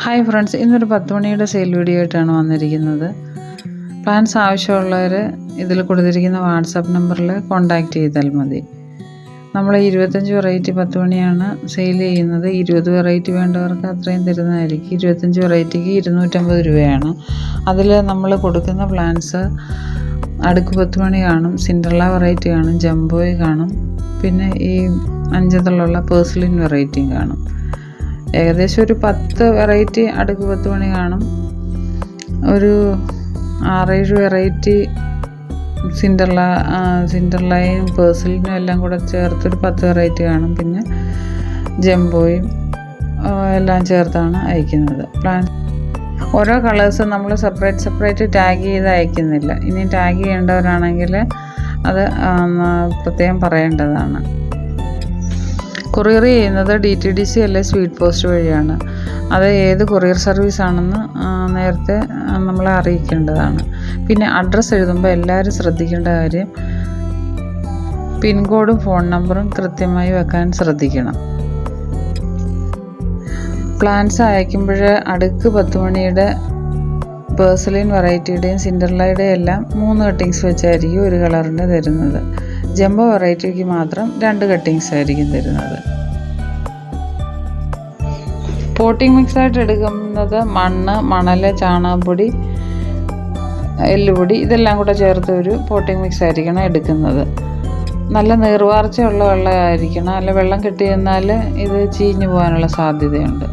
Hi friends, ഇന്നൊരു 10 മണിയുടെ sale video ആയിട്ടാണ് വന്നിരിക്കുന്നത്. പ്ലാൻസ് ആവശ്യമുള്ളവർ ഇതിൽ കൊടുത്തിരിക്കുന്ന വാട്സാപ്പ് നമ്പറിൽ കോൺടാക്റ്റ് ചെയ്താൽ മതി. നമ്മൾ 25 വെറൈറ്റി 10 മണിയാണ് സെയിൽ ചെയ്യുന്നത്. 20 വെറൈറ്റി വേണ്ടവർക്ക് അത്രയും തരുന്നതായിരിക്കും. 25 വെറൈറ്റിക്ക് 250 രൂപയാണ്. അതിൽ നമ്മൾ കൊടുക്കുന്ന പ്ലാൻസ് അടുക്ക് 10 മണി കാണും, സിൻഡ്രല്ല വെറൈറ്റി കാണും, ജംബോയ് കാണും, പിന്നെ ഈ അഞ്ചതളുള്ള പേഴ്സലിൻ വെറൈറ്റിയും കാണും. ഏകദേശം ഒരു 10 വെറൈറ്റി അടുക്ക് 10 മണി കാണും. ഒരു 6-7 വെറൈറ്റി സിൻഡർലയും പേഴ്സലിനും എല്ലാം കൂടെ ചേർത്തൊരു 10 വെറൈറ്റി കാണും. പിന്നെ ജംബോയും എല്ലാം ചേർത്താണ് അയക്കുന്നത്. ഓരോ കളേഴ്സും നമ്മൾ സെപ്പറേറ്റ് ടാഗ് ചെയ്ത് അയക്കുന്നില്ല. ഇനി ടാഗ് ചെയ്യേണ്ടവരാണെങ്കിൽ അത് പ്രത്യേകം പറയേണ്ടതാണ്. കൊറിയർ ചെയ്യുന്നത് DTDC അല്ലെ സ്പീഡ് പോസ്റ്റ് വഴിയാണ്. അത് ഏത് കൊറിയർ സർവീസാണെന്ന് നേരത്തെ നമ്മളെ അറിയിക്കേണ്ടതാണ്. പിന്നെ അഡ്രസ്സ് എഴുതുമ്പോൾ എല്ലാവരും ശ്രദ്ധിക്കേണ്ട കാര്യം, പിൻകോഡും ഫോൺ നമ്പറും കൃത്യമായി വെക്കാൻ ശ്രദ്ധിക്കണം. പ്ലാൻസ് അയക്കുമ്പോൾ അടുക്ക് 10 മണിയുടെ പേഴ്സലിൻ വെറൈറ്റിയുടെയും സിൻഡർലയുടെയും എല്ലാം 3 കട്ടിങ്സ് വെച്ചായിരിക്കും ഒരു കളറിൻ്റെ തരുന്നത്. ജംബോ വെറൈറ്റിക്ക് മാത്രം 2 കട്ടിങ്സ് ആയിരിക്കും തരുന്നത്. പോട്ടിംഗ് മിക്സായിട്ട് എടുക്കുന്നത് മണൽ, ചാണകപ്പൊടി, എല്ലുപൊടി ഇതെല്ലാം കൂടെ ചേർത്ത് ഒരു പോട്ടിംഗ് മിക്സ് ആയിരിക്കണം എടുക്കുന്നത്. നല്ല നീർവാർച്ചയുള്ള വെള്ളമായിരിക്കണം. അല്ല വെള്ളം കെട്ടി നിന്നാൽ ഇത് ചീഞ്ഞു പോകാനുള്ള സാധ്യതയുണ്ട്.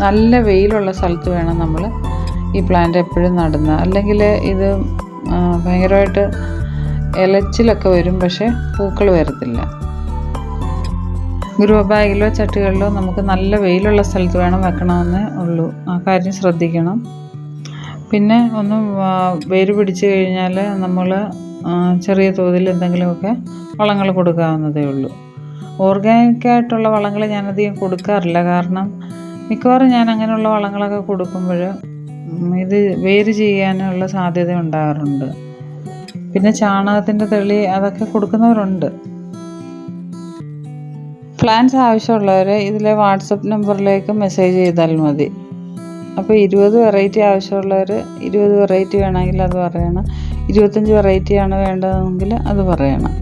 നല്ല വെയിലുള്ള സ്ഥലത്ത് വേണം നമ്മൾ ഈ പ്ലാന്റ് എപ്പോഴും നടുന്നത്. അല്ലെങ്കിൽ ഇത് ഭയങ്കരമായിട്ട് ഇലച്ചിലൊക്കെ വരും, പക്ഷേ പൂക്കൾ വരത്തില്ല. ഗ്രോ ബാഗിലോ ചട്ടികളിലോ നമുക്ക് നല്ല വെയിലുള്ള സ്ഥലത്ത് വേണം വെക്കണമെന്നേ ഉള്ളൂ. ആ കാര്യം ശ്രദ്ധിക്കണം. പിന്നെ ഒന്ന് വേര് പിടിച്ച് കഴിഞ്ഞാൽ നമ്മൾ ചെറിയ തോതിൽ എന്തെങ്കിലുമൊക്കെ വളങ്ങൾ കൊടുക്കാവുന്നതേ ഉള്ളൂ. ഓർഗാനിക്കായിട്ടുള്ള വളങ്ങൾ ഞാനധികം കൊടുക്കാറില്ല. കാരണം മിക്കവാറും ഞാൻ അങ്ങനെയുള്ള വളങ്ങളൊക്കെ കൊടുക്കുമ്പോൾ ഇത് വേര് ചെയ്യാനുള്ള സാധ്യത ഉണ്ടാകാറുണ്ട്. പിന്നെ ചാണകത്തിൻ്റെ തെളി അതൊക്കെ കൊടുക്കുന്നവരുണ്ട്. പ്ലാൻസ് ആവശ്യമുള്ളവർ ഇതിലെ വാട്സപ്പ് നമ്പറിലേക്ക് മെസ്സേജ് ചെയ്താൽ മതി. അപ്പോൾ 20 വെറൈറ്റി ആവശ്യമുള്ളവർ 20 വെറൈറ്റി വേണമെങ്കിൽ അത് പറയണം. 25 വെറൈറ്റിയാണ് വേണ്ടതെങ്കിൽ അത് പറയണം.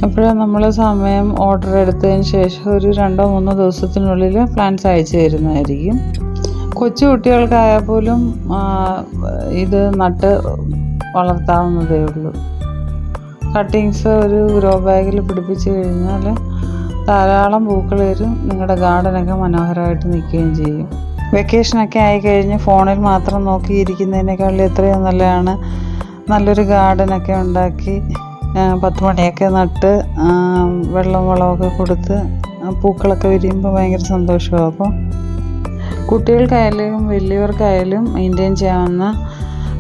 അപ്പോൾ നമ്മൾ സമയം ഓർഡർ എടുത്തതിന് ശേഷം ഒരു 2-3 ദിവസത്തിനുള്ളിൽ പ്ലാൻസ് അയച്ചു തരുന്നതായിരിക്കും. കൊച്ചു കുട്ടികൾക്കായാൽ പോലും ഇത് നട്ട് വളർത്താവുന്നതേ ഉള്ളൂ. കട്ടിങ്സ് ഒരു ഗ്രോ ബാഗിൽ പിടിപ്പിച്ച് കഴിഞ്ഞാൽ ധാരാളം പൂക്കൾ വരും. നിങ്ങളുടെ ഗാർഡനൊക്കെ മനോഹരമായിട്ട് നിൽക്കുകയും ചെയ്യും. വെക്കേഷനൊക്കെ ആയിക്കഴിഞ്ഞ് ഫോണിൽ മാത്രം നോക്കിയിരിക്കുന്നതിനേക്കാൾ എത്രയും നല്ലതാണ് നല്ലൊരു ഗാർഡനൊക്കെ ഉണ്ടാക്കി 10 മണിയൊക്കെ നട്ട് വളമൊക്കെ കൊടുത്ത് പൂക്കളൊക്കെ വിരിയുമ്പോൾ ഭയങ്കര സന്തോഷമാണ്. അപ്പോൾ കുട്ടികൾക്കായാലും വലിയവർക്കായാലും മെയിൻറ്റെയിൻ ചെയ്യാവുന്ന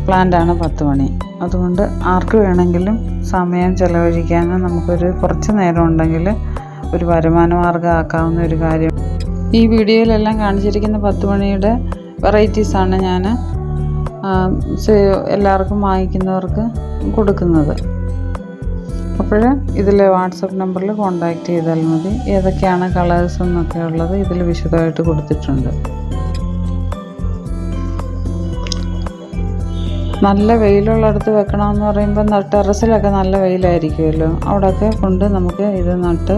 പ്ലാന്റാണ് 10 മണി. അതുകൊണ്ട് ആർക്ക് വേണമെങ്കിലും സമയം ചെലവഴിക്കാനും നമുക്കൊരു കുറച്ച് നേരം ഉണ്ടെങ്കിൽ ഒരു വരുമാന മാർഗ്ഗം ആക്കാവുന്ന ഒരു കാര്യം. ഈ വീഡിയോയിലെല്ലാം കാണിച്ചിരിക്കുന്ന 10 മണിയുടെ വെറൈറ്റീസാണ് ഞാൻ എല്ലാവർക്കും വാങ്ങിക്കുന്നവർക്ക് കൊടുക്കുന്നത്. അപ്പോൾ ഇതിലെ വാട്സപ്പ് നമ്പറിൽ കോൺടാക്റ്റ് ചെയ്താൽ മതി. ഏതൊക്കെയാണ് കളേഴ്സ് എന്നൊക്കെ ഉള്ളത് ഇതിൽ വിശദമായിട്ട് കൊടുത്തിട്ടുണ്ട്. നല്ല വെയിലുള്ളിടത്ത് വെക്കണമെന്ന് പറയുമ്പോൾ ടെറസിലൊക്കെ നല്ല വെയിലായിരിക്കുമല്ലോ, അവിടെയൊക്കെ കൊണ്ട് നമുക്ക് ഇത് നട്ട്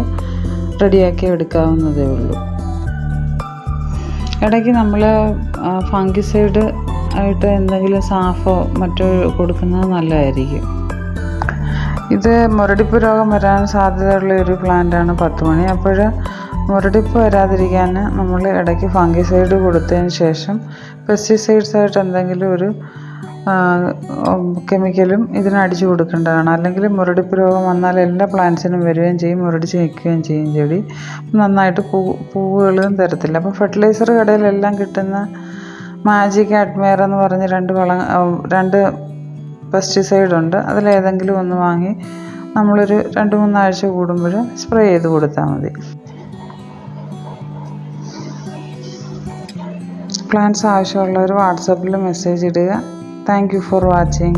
റെഡിയാക്കി എടുക്കാവുന്നതേ ഉള്ളൂ. ഇടയ്ക്ക് നമ്മൾ ഫംഗിസൈഡ് ആയിട്ട് എന്തെങ്കിലും സാഫോ മറ്റോ കൊടുക്കുന്നത് നല്ലതായിരിക്കും. ഇത് മുരടിപ്പ് രോഗം വരാൻ സാധ്യതയുള്ള ഒരു പ്ലാന്റാണ് 10 മണി. അപ്പോൾ മുരടിപ്പ് വരാതിരിക്കാൻ നമ്മൾ ഇടയ്ക്ക് ഫംഗിസൈഡ് കൊടുത്തതിന് ശേഷം പെസ്റ്റിസൈഡ്സായിട്ട് എന്തെങ്കിലും ഒരു കെമിക്കലും ഇതിനടിച്ചു കൊടുക്കേണ്ടതാണ്. അല്ലെങ്കിൽ മുരടിപ്പ് രോഗം വന്നാൽ എല്ലാ പ്ലാന്റ്സിനും വരികയും ചെയ്യും, മുരടിച്ച് നിൽക്കുകയും ചെയ്യും. ചെടി നന്നായിട്ട് പൂവുകളും തരത്തില്ല. അപ്പോൾ ഫെർട്ടിലൈസർ കടയിലെല്ലാം കിട്ടുന്ന മാജിക് അഡ്മയർ എന്ന് പറഞ്ഞ് 2 പെസ്റ്റിസൈഡ് ഉണ്ട്. അതിലേതെങ്കിലും ഒന്ന് വാങ്ങി നമ്മളൊരു 2-3 ആഴ്ച കൂടുമ്പോൾ സ്പ്രേ ചെയ്ത് കൊടുത്താൽ മതി. പ്ലാൻസ് ആവശ്യമുള്ളവർ വാട്സാപ്പിൽ മെസ്സേജ് ഇടുക. Thank you for watching.